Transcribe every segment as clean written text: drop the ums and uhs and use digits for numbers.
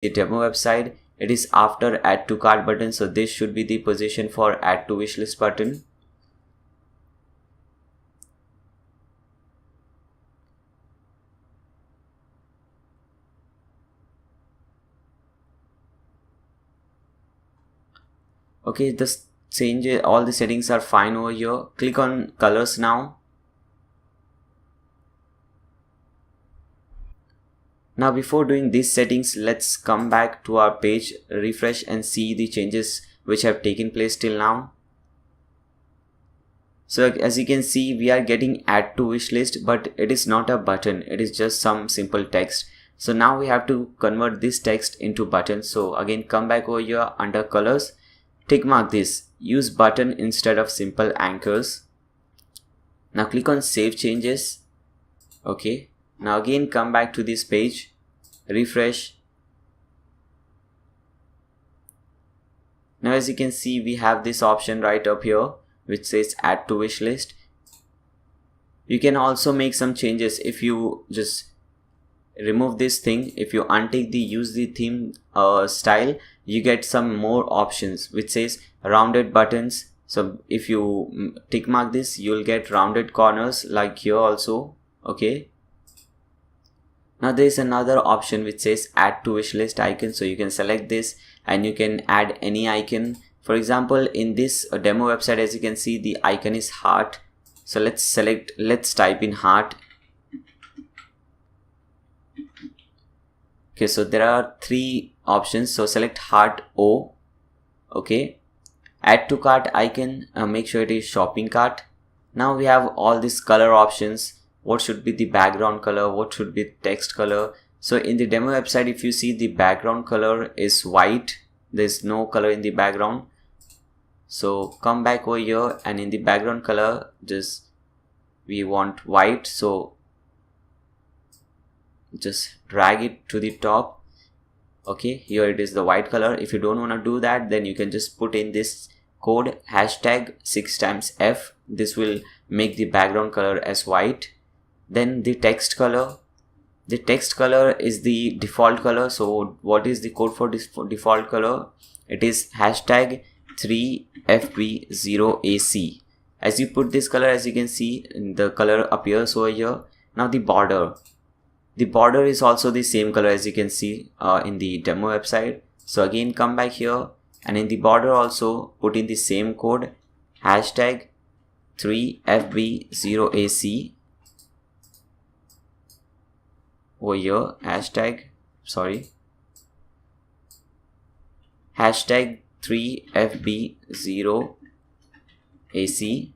the demo website, it is after add to cart button, so this should be the position for add to wishlist button. Okay, this change, all the settings are fine over here. Click on colors now. Now before doing these settings, let's come back to our page, refresh and see the changes which have taken place till now. So as you can see, we are getting add to wish list, but it is not a button, it is just some simple text. So now we have to convert this text into button. So again, come back over here under colors, tick mark this, use button instead of simple anchors. Now click on save changes. Okay, now again come back to this page, refresh. Now as you can see, we have this option right up here which says add to wish list. You can also make some changes. If you just remove this thing, if you untick the use the theme style, you get some more options which says rounded buttons. So if you tick mark this, you'll get rounded corners like here also. Okay, now there is another option which says add to wish list icon. So you can select this and you can add any icon. For example, in this demo website, as you can see, the icon is heart. So let's type in heart. Okay, so there are three options. So select heart O. Okay, add to cart icon, make sure it is shopping cart. Now we have all these color options. What should be the background color, what should be text color. So in the demo website, if you see, the background color is white, there's no color in the background. So come back over here and in the background color, just we want white. So just drag it to the top. Okay, here it is the white color. If you don't want to do that, then you can just put in this code hashtag 6 times F. This will make the background color as white. Then the text color. The text color is the default color. So what is the code for this default color? It is hashtag 3FB0AC. As you put this color, as you can see, the color appears over here. Now the border. The border is also the same color as you can see in the demo website. So again, come back here and in the border also put in the same code hashtag 3FB0AC. Over here, hashtag 3FB0AC.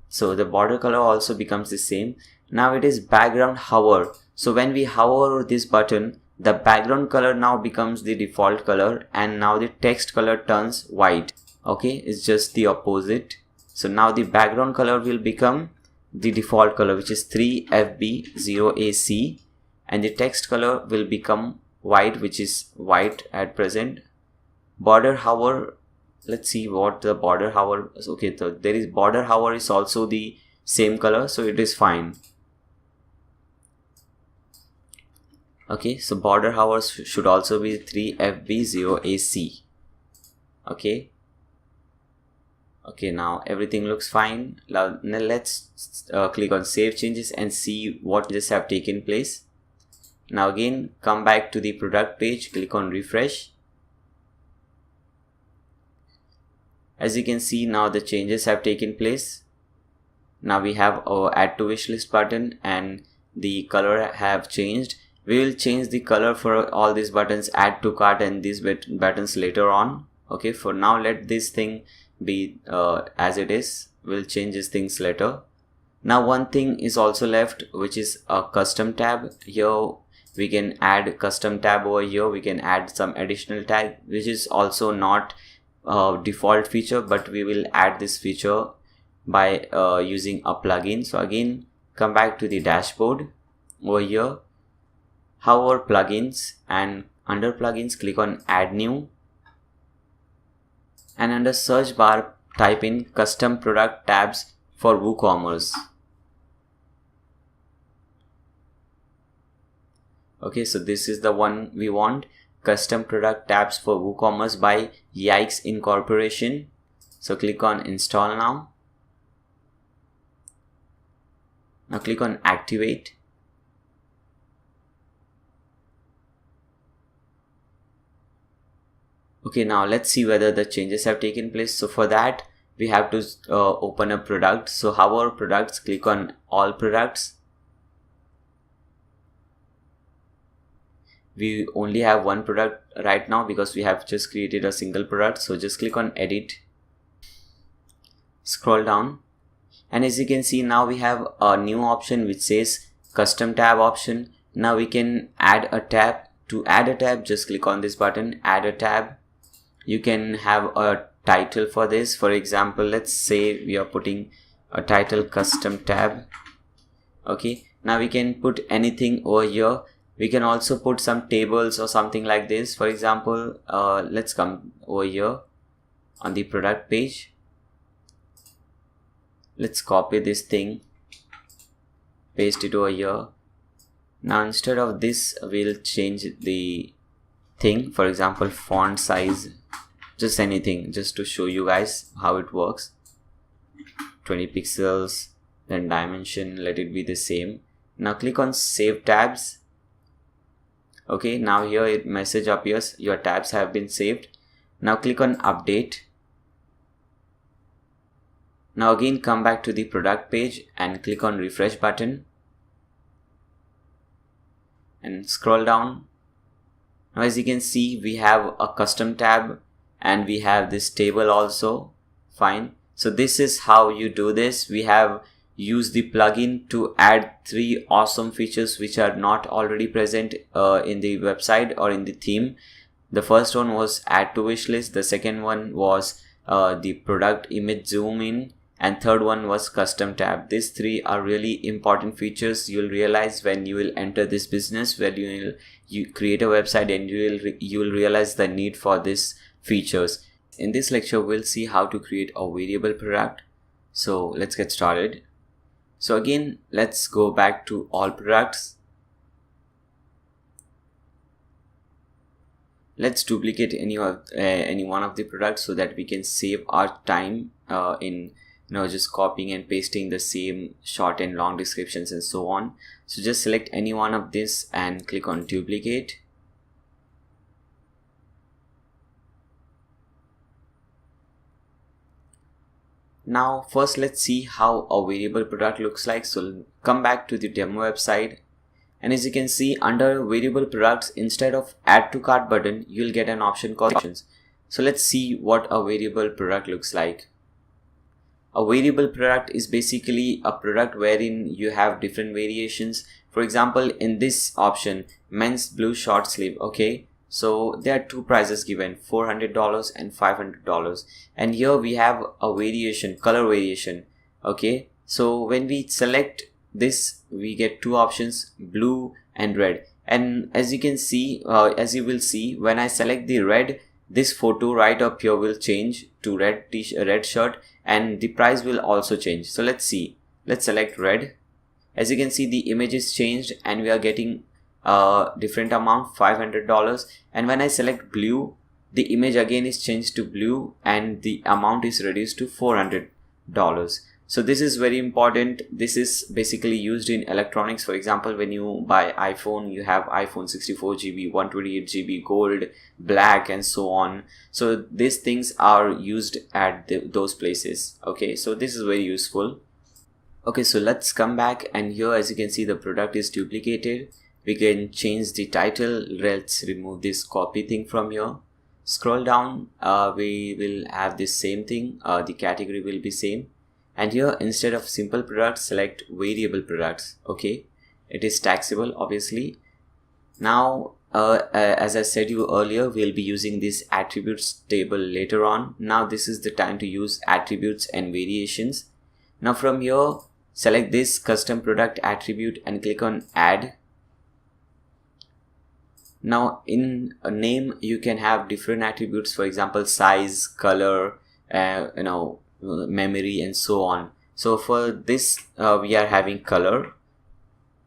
So the border color also becomes the same. Now it is background hover. So when we hover over this button, the background color now becomes the default color and now the text color turns white. Okay, it's just the opposite. So now the background color will become the default color, which is 3FB0AC, and the text color will become white, which is white at present. Border hover, let's see what the border hover is. Okay, so there is border hover is also the same color, so it is fine. Okay, so border hover should also be 3FB0AC. Okay, now everything looks fine. Now let's click on save changes and see what changes have taken place. Now again, come back to the product page, click on refresh. As you can see, now the changes have taken place. Now we have our add to wish list button and the color have changed. We will change the color for all these buttons, add to cart and these buttons later on. Okay, for now let this thing be as it is. We'll change these things later. Now one thing is also left, which is a custom tab. Here we can add custom tab over here. We can add some additional tag, which is also not default feature, but we will add this feature by using a plugin. So again, come back to the dashboard over here, hover plugins, and under plugins click on add new, and under search bar type in custom product tabs for WooCommerce. Okay, so this is the one we want. custom product tabs for WooCommerce by Yikes Incorporation. So click on install now. Now click on activate. Okay, now let's see whether the changes have taken place. So for that, we have to open a product. So hover products, click on all products. We only have one product right now because we have just created a single product. So just click on edit, scroll down, and as you can see, now we have a new option which says custom tab option. Now we can add a tab. To add a tab, just click on this button, add a tab. You can have a title for this. For example, let's say we are putting a title custom tab. Okay, now we can put anything over here. We can also put some tables or something like this. For example, let's come over here on the product page. Let's copy this thing, paste it over here. Now instead of this, we'll change the thing. For example, font size, just anything, just to show you guys how it works. 20 pixels, then dimension, let it be the same. Now click on save tabs. Okay, now here a message appears, your tabs have been saved. Now click on update. Now again come back to the product page and click on refresh button and scroll down. Now as you can see, we have a custom tab and we have this table also. Fine. So this is how you do this. We have used the plugin to add 3 awesome features which are not already present in the website or in the theme. The first one was add to wish list. The second one was the product image zoom in, and third one was custom tab. These 3 are really important features. You'll realize when you will enter this business, where you create a website, and you will realize the need for these features. In this lecture, we'll see how to create a variable product. So let's get started. So again, let's go back to all products. Let's duplicate any one of the products so that we can save our time in just copying and pasting the same short and long descriptions and so on. So just select any one of this and click on duplicate. Now first let's see how a variable product looks like. So come back to the demo website, and as you can see, under variable products, instead of add to cart button, you'll get an option called options. So let's see what a variable product looks like. A variable product is basically a product wherein you have different variations. For example, in this option, men's blue short sleeve, okay, so there are 2 prices given, $400 and $500, and here we have a variation, color variation. Okay, so when we select this, we get 2 options, blue and red. And as you can see, as you will see, when I select the red, this photo right up here will change to red shirt, and the price will also change. So let's see, let's select red. As you can see, the image is changed and we are getting different amount, $500. And when I select blue, the image again is changed to blue and the amount is reduced to $400. So this is very important. This is basically used in electronics. For example, when you buy iPhone, you have iPhone 64GB, 128GB, gold, black, and so on. So these things are used at those places. Okay, so this is very useful. Okay, so let's come back, and here as you can see, the product is duplicated. We can change the title. Let's remove this copy thing from here. Scroll down, we will have this same thing. The category will be same. And here, instead of simple products, select variable products. Okay, it is taxable, obviously. Now, as I said you earlier, we'll be using this attributes table later on. Now this is the time to use attributes and variations. Now from here, select this custom product attribute and click on add. Now in a name, you can have different attributes, for example, size, color, memory, and so on. So for this, we are having color.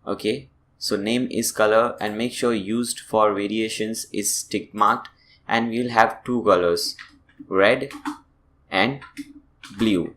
Okay, So name is color, and make sure used for variations is tick marked, and we'll have two colors, red and blue.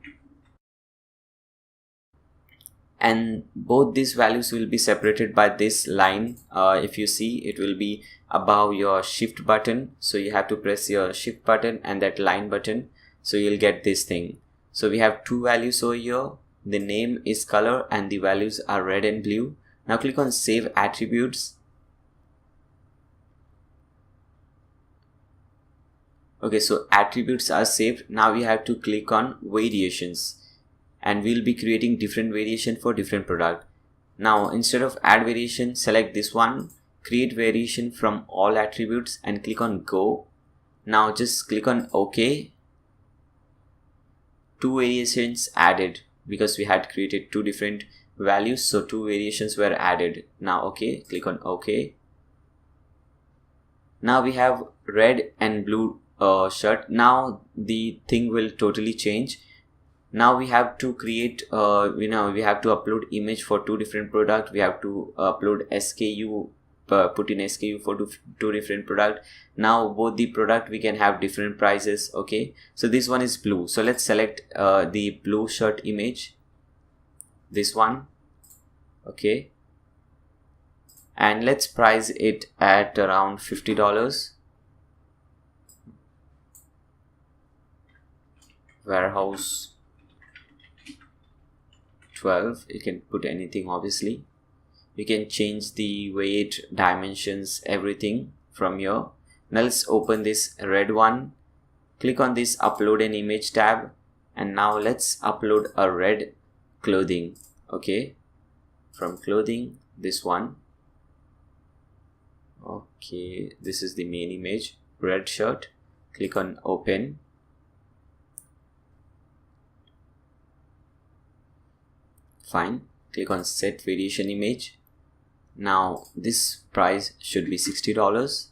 And both these values will be separated by this line. If you see, it will be above your shift button, so you have to press your shift button and that line button, so you'll get this thing. So we have two values over here, the name is color and the values are red and blue. Now click on save attributes. Okay, so attributes are saved. Now we have to click on variations, and we'll be creating different variation for different product. Now instead of add variation, select this one, create variation from all attributes, and click on go. Now just click on OK. Two variations added because we had created two different values, so two variations were added. Now okay, click on OK. Now we have red and blue shirt. Now the thing will totally change. Now we have to create we have to upload image for two different product. We have to upload SKU, put in SKU for two different product. Now both the product we can have different prices. Okay, so this one is blue, so let's select the blue shirt image, this one. Okay, and let's price it at around $50. Warehouse 12. You can put anything, obviously. You can change the weight, dimensions, everything from here. Now let's open this red one. Click on this upload an image tab, and now let's upload a red clothing. Okay, from clothing, this one. Okay, this is the main image, red shirt. Click on open. Fine, click on set variation image. Now this price should be $60.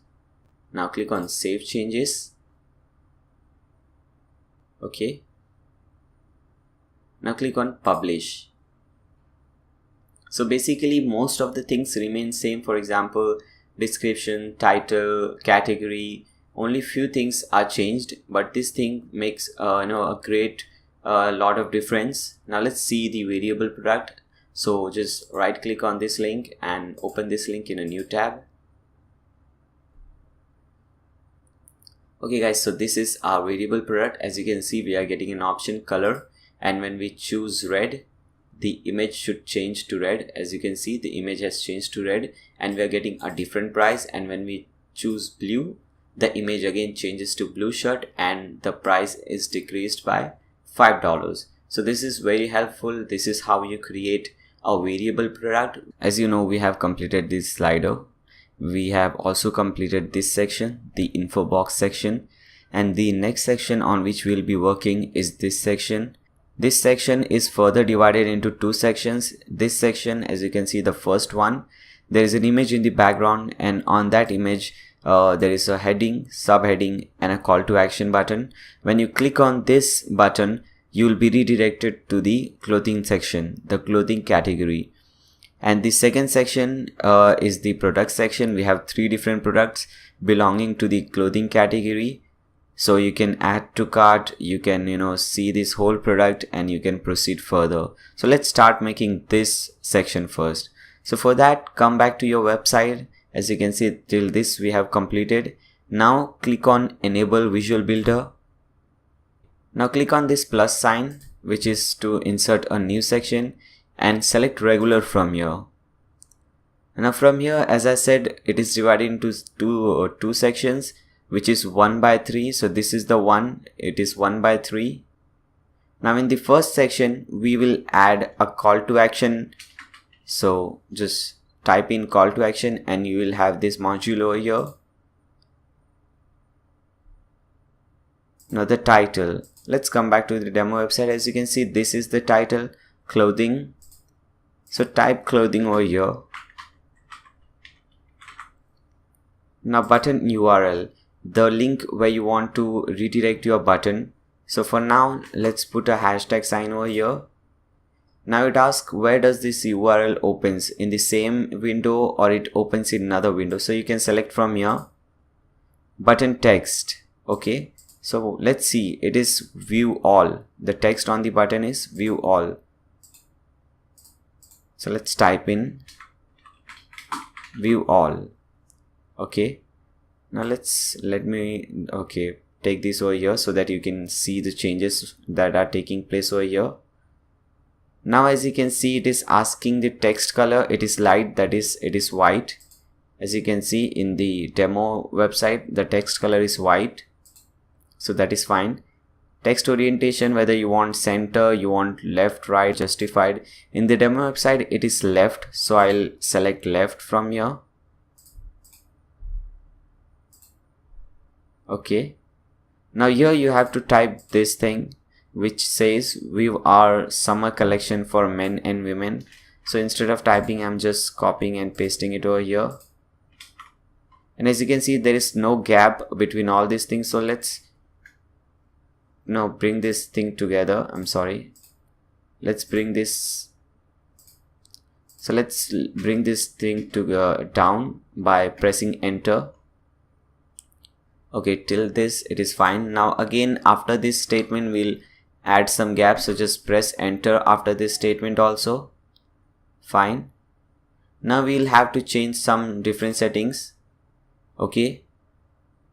Now click on save changes. Okay, now click on publish. So basically most of the things remain same. For example, description, title, category, only few things are changed, but this thing makes a great lot of difference. Now let's see the variable product. So just right click on this link and open this link in a new tab. Okay guys, so this is our variable product. As you can see, we are getting an option color, and when we choose red, the image should change to red. As you can see, the image has changed to red, and we are getting a different price. And when we choose blue, the image again changes to blue shirt, and the price is decreased by $5. So this is very helpful. This is how you create a variable product. As you know, we have completed this slider. We have also completed this section, the info box section, and the next section on which we'll be working is this section. This section is further divided into two sections. This section, as you can see, the first one, there is an image in the background, and on that image there is a heading, subheading, and a call to action button. When you click on this button, you will be redirected to the clothing section, the clothing category. And the second section is the product section. We have three different products belonging to the clothing category. So you can add to cart, you can see this whole product, and you can proceed further. So let's start making this section first. So for that, come back to your website. As you can see, till this we have completed. Now click on enable visual builder. Now click on this plus sign, which is to insert a new section, and select regular from here. Now from here, as I said, it is divided into two sections, which is 1/3. So this is the one, it is 1/3. Now in the first section, we will add a call to action. So just type in call to action, and you will have this module over here. Now the title, let's come back to the demo website. As you can see, this is the title, clothing. So type clothing over here. Now button URL, the link where you want to redirect your button. So for now, let's put a hashtag sign over here. Now it asks where does this URL opens, in the same window or it opens in another window. So you can select from here button text. Okay, so let's see, it is view all. The text on the button is view all. So let's type in view all. Okay, now let me take this over here so that you can see the changes that are taking place over here. Now as you can see, it is asking the text color, it is light, that is it is white. As you can see in the demo website, the text color is white, so that is fine. Text orientation, whether you want center, you want left, right, justified. In the demo website it is left, so I'll select left from here. Okay, now here you have to type this thing which says view our summer collection for men and women. So instead of typing, I'm just copying and pasting it over here. And as you can see, there is no gap between all these things. So let's now bring this thing together. I'm sorry. Let's bring this. So let's bring this thing to down by pressing enter. Okay, till this it is fine. Now again, after this statement we'll add some gaps, so just press enter after this statement also. Fine. Now we'll have to change some different settings. Okay,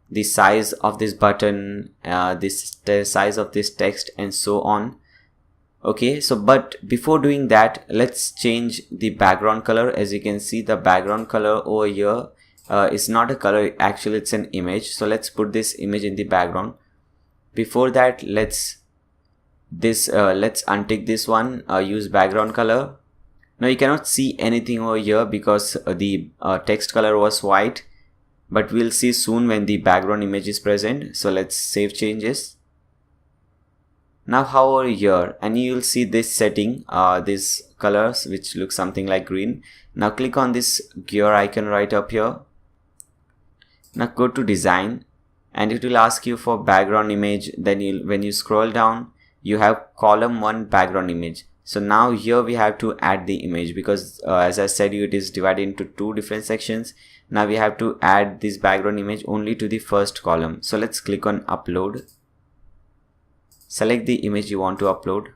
the size of this button, the size of this text, and so on. Okay, so but before doing that, let's change the background color. As you can see, the background color over here is not a color, actually it's an image. So let's put this image in the background. Before that, let's untick this one, use background color. Now you cannot see anything over here because the text color was white, but we'll see soon when the background image is present. So let's save changes. Now hover here and you will see this setting, these colors which look something like green. Now click on this gear icon right up here. Now go to design and it will ask you for background image. Then when you scroll down, you have column 1 background image. So now here we have to add the image because as I said it is divided into 2 different sections. Now we have to add this background image only to the first column. So let's click on upload. Select the image you want to upload.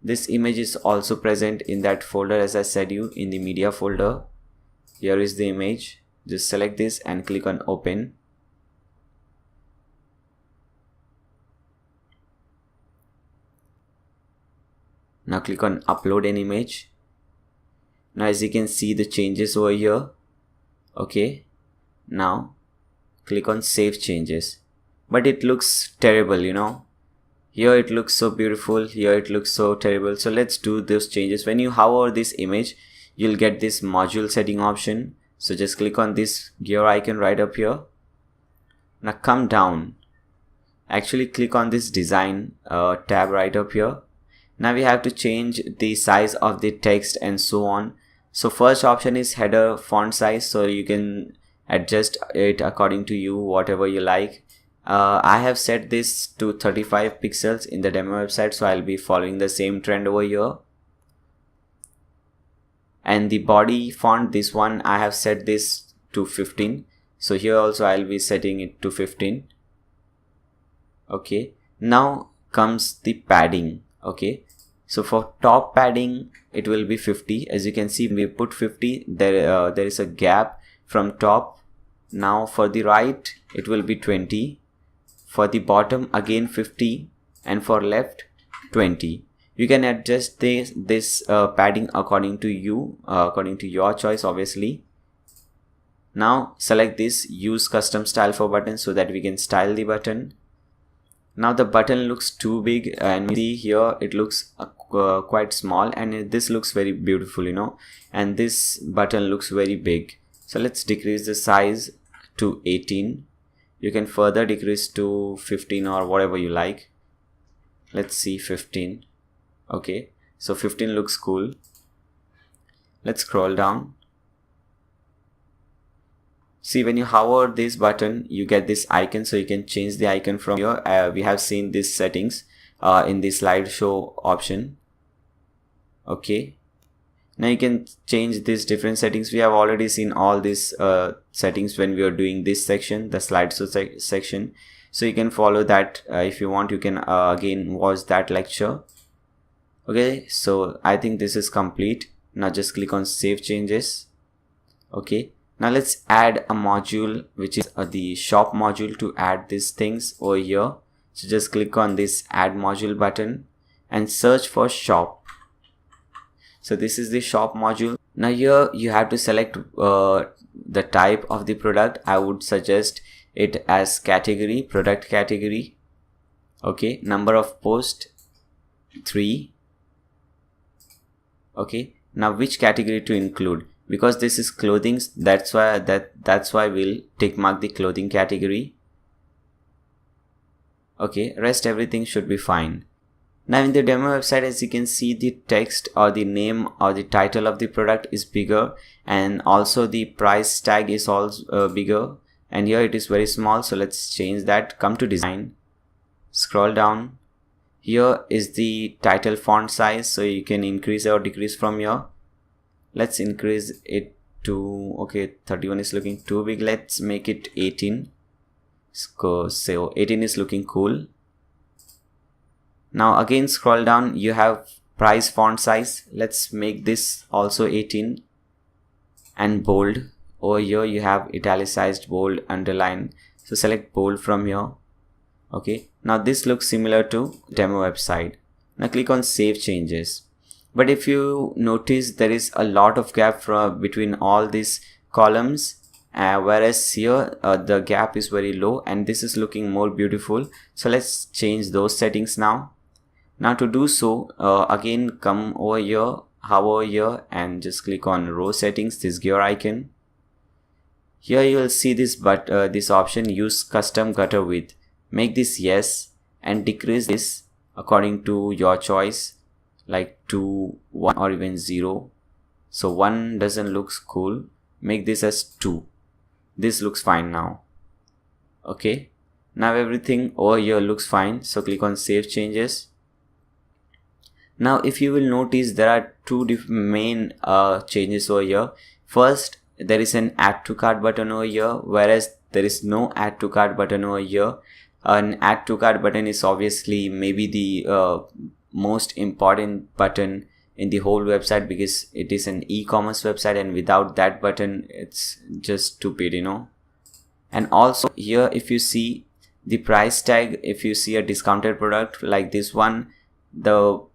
This image is also present in that folder, as I said you, in the media folder. Here is the image. Just select this and click on open. Now click on upload an image. Now as you can see the changes over here. Okay, now click on save changes, but it looks terrible, you know. Here it looks so beautiful, here it looks so terrible. So let's do those changes. When you hover this image, you'll get this module setting option. So just click on this gear icon right up here. Now come down, actually click on this design tab right up here. Now we have to change the size of the text and so on. So first option is header font size, so you can adjust it according to you, whatever you like. I have set this to 35 pixels in the demo website, so I'll be following the same trend over here. And the body font, this one I have set this to 15, so here also I'll be setting it to 15. Okay, now comes the padding. Okay, so for top padding it will be 50. As you can see, we put 50. There is a gap from top. Now for the right it will be 20, for the bottom again 50, and for left 20. You can adjust this padding according to you, according to your choice, obviously. Now select this use custom style for button so that we can style the button. Now the button looks too big, and see here it looks quite small, and this looks very beautiful, you know, and this button looks very big. So let's decrease the size to 18. You can further decrease to 15 or whatever you like. Let's see 15. Okay, so 15 looks cool. Let's scroll down. See, when you hover this button, you get this icon, so you can change the icon from here. We have seen these settings in the slideshow option. Okay, now you can change these different settings. We have already seen all these settings when we are doing this section, the slideshow section. So you can follow that. If you want, you can again watch that lecture. Okay, so I think this is complete. Now just click on save changes. Okay, now let's add a module, which is the shop module, to add these things over here. So just click on this add module button and search for shop. So this is the shop module. Now here you have to select the type of the product. I would suggest it as category, product category. Okay, number of post 3. Okay, now which category to include? Because this is clothing, that's why we'll tick mark the clothing category. Okay, rest everything should be fine. Now in the demo website, as you can see, the text or the name or the title of the product is bigger, and also the price tag is also bigger, and here it is very small. So let's change that. Come to design, scroll down. Here is the title font size, so you can increase or decrease from here. Let's increase it to, okay, 31 is looking too big. Let's make it 18. So 18 is looking cool. Now again scroll down, you have price font size. Let's make this also 18 and bold. Over here you have italicized, bold, underline. So select bold from here. Okay, now this looks similar to demo website. Now click on save changes. But if you notice, there is a lot of gap between all these columns, whereas here the gap is very low and this is looking more beautiful. So let's change those settings now. Now to do so, again come over here, hover over here and just click on row settings, this gear icon. Here you will see this this option, use custom gutter width. Make this yes and decrease this according to your choice, like 2, 1 or even 0. So 1 doesn't look cool, make this as 2. This looks fine now. Okay, now everything over here looks fine. So click on save changes. Now if you will notice, there are two main changes over here. First, there is an add to cart button over here, whereas there is no add to cart button over here. An add to cart button is obviously maybe the most important button in the whole website, because it is an e-commerce website, and without that button it's just stupid, you know. And also here, if you see the price tag, if you see a discounted product like this one, the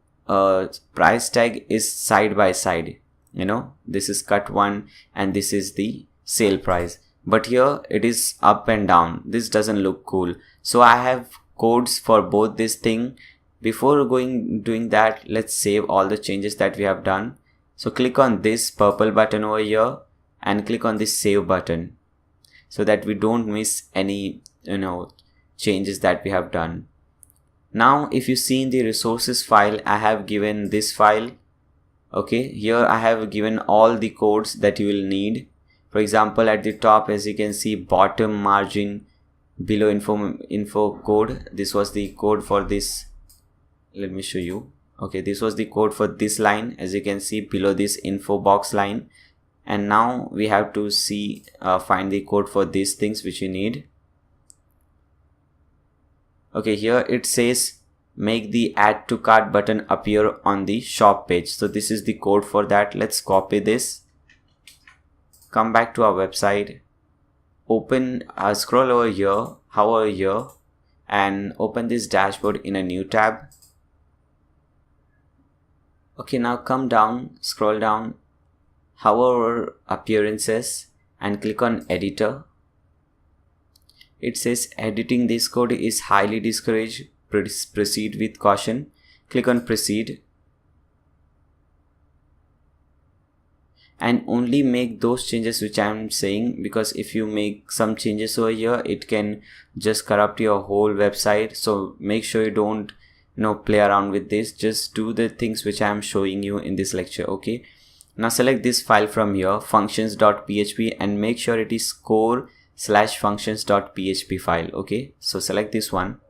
price tag is side by side, you know, this is cut one and this is the sale price, but here it is up and down. This doesn't look cool. So I have codes for both this thing. Before doing that, let's save all the changes that we have done. So click on this purple button over here and click on this save button, so that we don't miss any, you know, changes that we have done. Now if you see in the resources file, I have given this file. Okay, here I have given all the codes that you will need. For example, at the top, as you can see, bottom margin, below info code. This was the code for this. Let me show you. Okay, this was the code for this line, as you can see below this info box line. And now we have to see find the code for these things which you need. Okay, here it says make the add to cart button appear on the shop page. So this is the code for that. Let's copy this, come back to our website, open, scroll over here, hover here and open this dashboard in a new tab. Okay, now come down, scroll down, hover over appearances and click on editor. It says editing this code is highly discouraged. Proceed with caution. Click on proceed. And only make those changes which I am saying, because if you make some changes over here, it can just corrupt your whole website. So make sure you don't, you know, play around with this. Just do the things which I am showing you in this lecture. Okay, now select this file from here, functions.php, and make sure it is core/functions.php file. Okay, so select this one,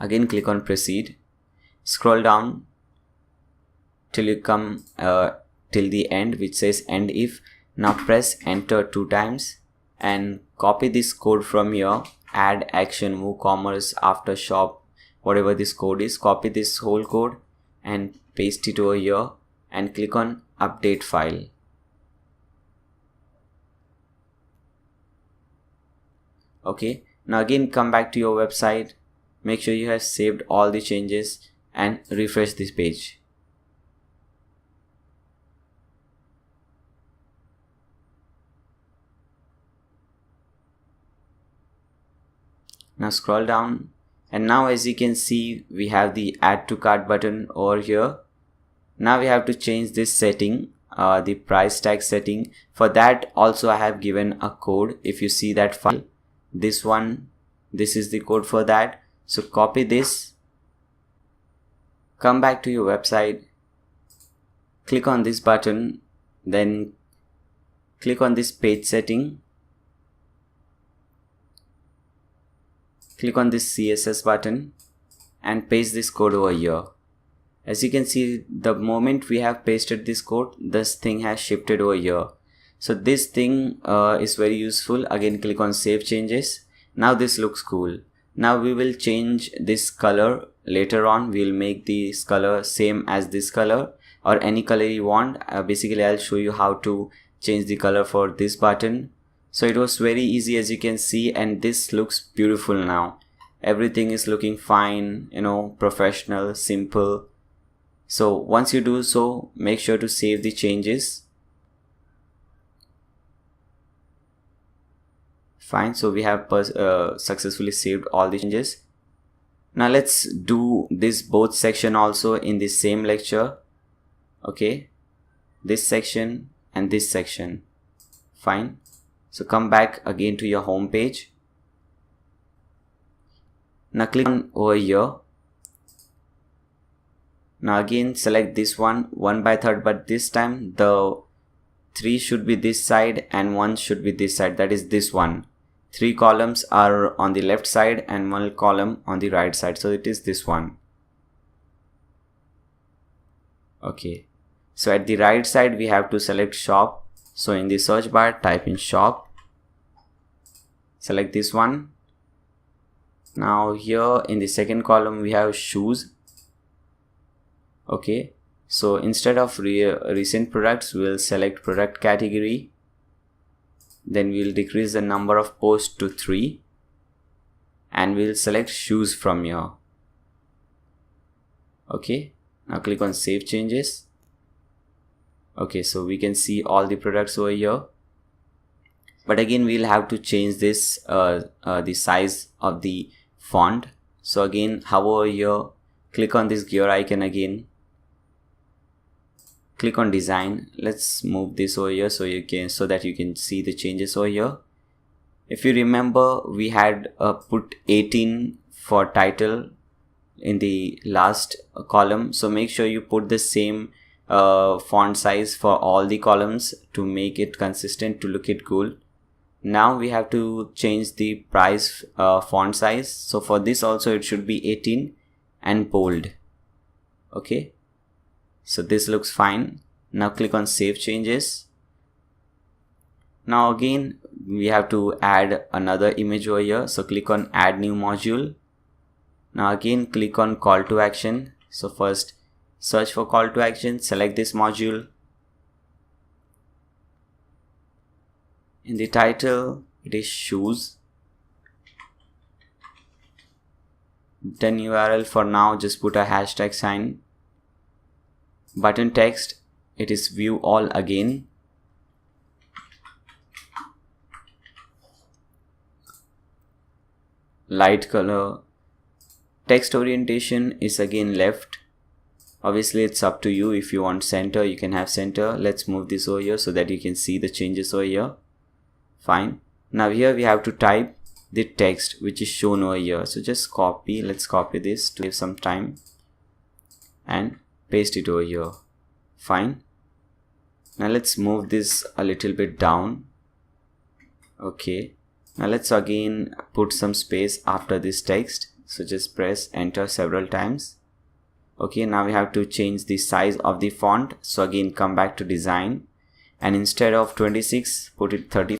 Again click on proceed, scroll down till you come till the end which says end if. Now press enter 2 times and copy this code from here, add action WooCommerce after shop, whatever this code is. Copy this whole code and paste it over here and click on update file. Okay, now again come back to your website, make sure you have saved all the changes and refresh this page. Now scroll down and now as you can see we have the add to cart button over here. Now we have to change this setting, the price tag setting. For that also I have given a code. If you see that file, this one, this is the code for that. So copy this, come back to your website, click on this button, then click on this page setting, click on this CSS button and paste this code over here. As you can see, the moment we have pasted this code, this thing has shifted over here. So this thing is very useful. Again click on save changes. Now this looks cool. Now we will change this color later on. We'll make this color same as this color or any color you want. Basically I'll show you how to change the color for this button. So it was very easy as you can see, and this looks beautiful now. Everything is looking fine, you know, professional, simple. So once you do so, make sure to save the changes. Fine, so we have successfully saved all the changes. Now let's do this both section also in the same lecture. Okay, this section and this section. Fine. So come back again to your home page. Now click on over here. Now again select this one 1/3, but this time the 3 should be this side and 1 should be this side, that is this one. 3 columns are on the left side and 1 column on the right side, so it is this one. Okay, so at the right side we have to select shop. So in the search bar type in shop, select this one. Now here in the second column we have shoes. Okay, so instead of recent products, we'll select product category. Then we'll decrease the number of posts to 3 and we'll select shoes from here. Okay, now click on save changes. Okay, so we can see all the products over here, but again we'll have to change this the size of the font. So again hover here, click on this gear icon again, click on design. Let's move this over here so that you can see the changes over here. If you remember, we had put 18 for title in the last column, so make sure you put the same font size for all the columns to make it consistent, to look it cool. Now we have to change the price font size. So for this also it should be 18 and bold. Okay, so this looks fine. Now click on save changes. Now again we have to add another image over here, so click on add new module. Now again click on call to action. So first search for call to action, select this module. In the title it is shoes. Then URL for now just put a hashtag sign. Button text, it is view all again. Light color. Text orientation is again left. Obviously it's up to you. If you want center, you can have center. Let's move this over here so that you can see the changes over here. Fine. Now here we have to type the text which is shown over here. So just copy, let's copy this to save some time and paste it over here. Fine. Now let's move this a little bit down. Okay. Now let's again put some space after this text. So just press enter several times. Okay, now we have to change the size of the font. So again come back to design and instead of 26 put it 30.